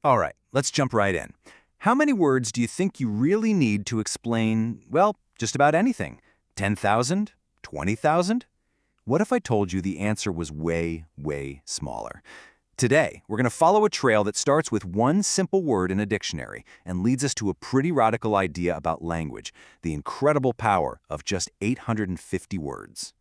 All right, let's jump right in. How many words do you think you really need to explain, well, just about anything? 10,000? 20,000? What if I told you the answer was way, way smaller? Today, we're going to follow a trail that starts with one simple word in a dictionary and leads us to a pretty radical idea about language, the incredible power of just 850 words.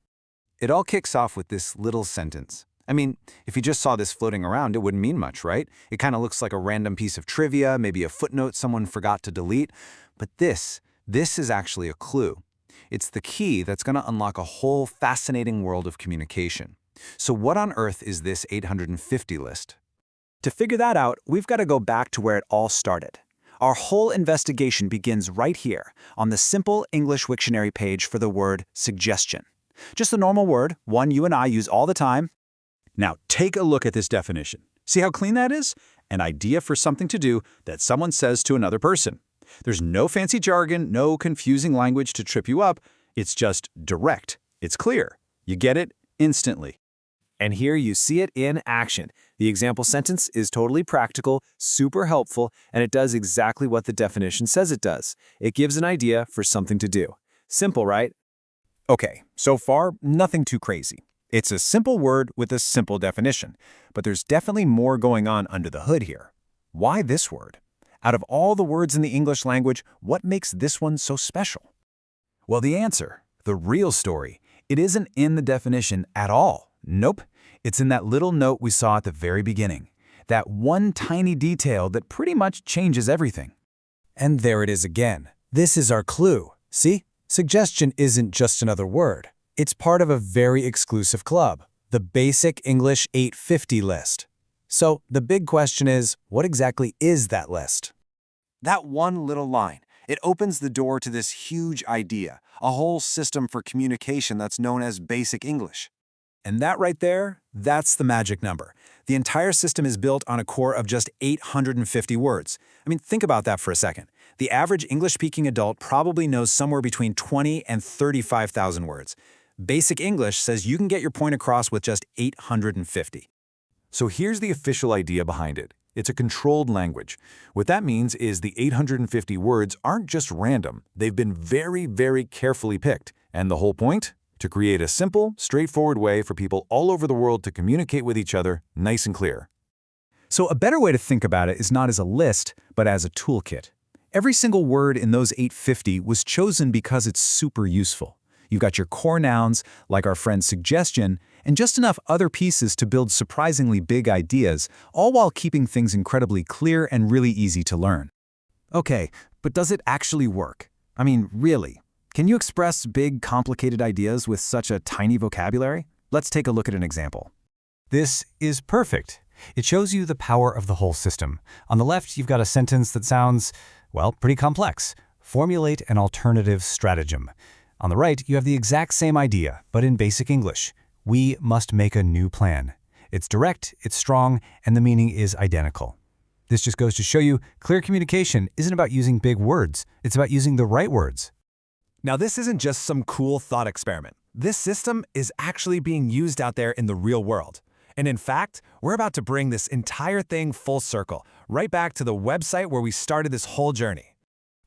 It all kicks off with this little sentence. I mean, if you just saw this floating around, it wouldn't mean much, right? It kind of looks like a random piece of trivia, maybe a footnote someone forgot to delete. But this is actually a clue. It's the key that's going to unlock a whole fascinating world of communication. So what on earth is this 850 list? To figure that out, we've got to go back to where it all started. Our whole investigation begins right here, on the Simple English Wiktionary page for the word suggestion. Just a normal word, one you and I use all the time. Now take a look at this definition. See how clean that is? An idea for something to do that someone says to another person. There's no fancy jargon, no confusing language to trip you up. It's just direct. It's clear. You get it instantly. And here you see it in action. The example sentence is totally practical, super helpful, and it does exactly what the definition says it does. It gives an idea for something to do. Simple, right? Okay, so far, nothing too crazy. It's a simple word with a simple definition, but there's definitely more going on under the hood here. Why this word? Out of all the words in the English language, what makes this one so special? Well, the answer, the real story, it isn't in the definition at all. Nope, it's in that little note we saw at the very beginning. That one tiny detail that pretty much changes everything. And there it is again. This is our clue. See? Suggestion isn't just another word. It's part of a very exclusive club, the Basic English 850 list. So the big question is, what exactly is that list? That one little line, it opens the door to this huge idea, a whole system for communication that's known as Basic English. And that right there, that's the magic number. The entire system is built on a core of just 850 words. I mean, think about that for a second. The average English-speaking adult probably knows somewhere between 20 and 35,000 words. Basic English says you can get your point across with just 850. So here's the official idea behind it. It's a controlled language. What that means is the 850 words aren't just random. They've been very, very carefully picked. And the whole point? To create a simple, straightforward way for people all over the world to communicate with each other nice and clear. So a better way to think about it is not as a list, but as a toolkit. Every single word in those 850 was chosen because it's super useful. You've got your core nouns, like our friend's suggestion, and just enough other pieces to build surprisingly big ideas, all while keeping things incredibly clear and really easy to learn. Okay, but does it actually work? I mean, really? Can you express big, complicated ideas with such a tiny vocabulary? Let's take a look at an example. This is perfect. It shows you the power of the whole system. On the left, you've got a sentence that sounds, well, pretty complex. Formulate an alternative stratagem. On the right, you have the exact same idea, but in basic English. We must make a new plan. It's direct, it's strong, and the meaning is identical. This just goes to show you clear communication isn't about using big words. It's about using the right words. Now, this isn't just some cool thought experiment. This system is actually being used out there in the real world. And in fact, we're about to bring this entire thing full circle, right back to the website where we started this whole journey.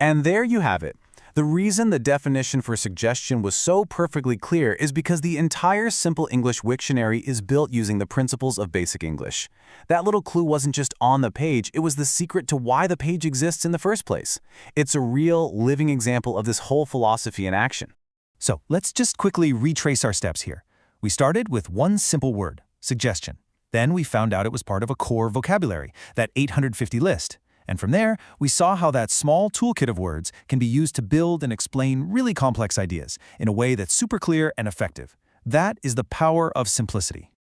And there you have it. The reason the definition for suggestion was so perfectly clear is because the entire Simple English Wiktionary is built using the principles of Basic English. That little clue wasn't just on the page, it was the secret to why the page exists in the first place. It's a real, living example of this whole philosophy in action. So let's just quickly retrace our steps here. We started with one simple word, suggestion. Then we found out it was part of a core vocabulary, that 850 list. And from there, we saw how that small toolkit of words can be used to build and explain really complex ideas in a way that's super clear and effective. That is the power of simplicity.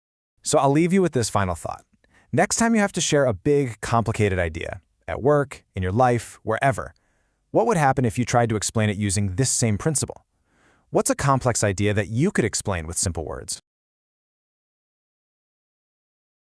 So I'll leave you with this final thought. Next time you have to share a big, complicated idea, at work, in your life, wherever, what would happen if you tried to explain it using this same principle? What's a complex idea that you could explain with simple words?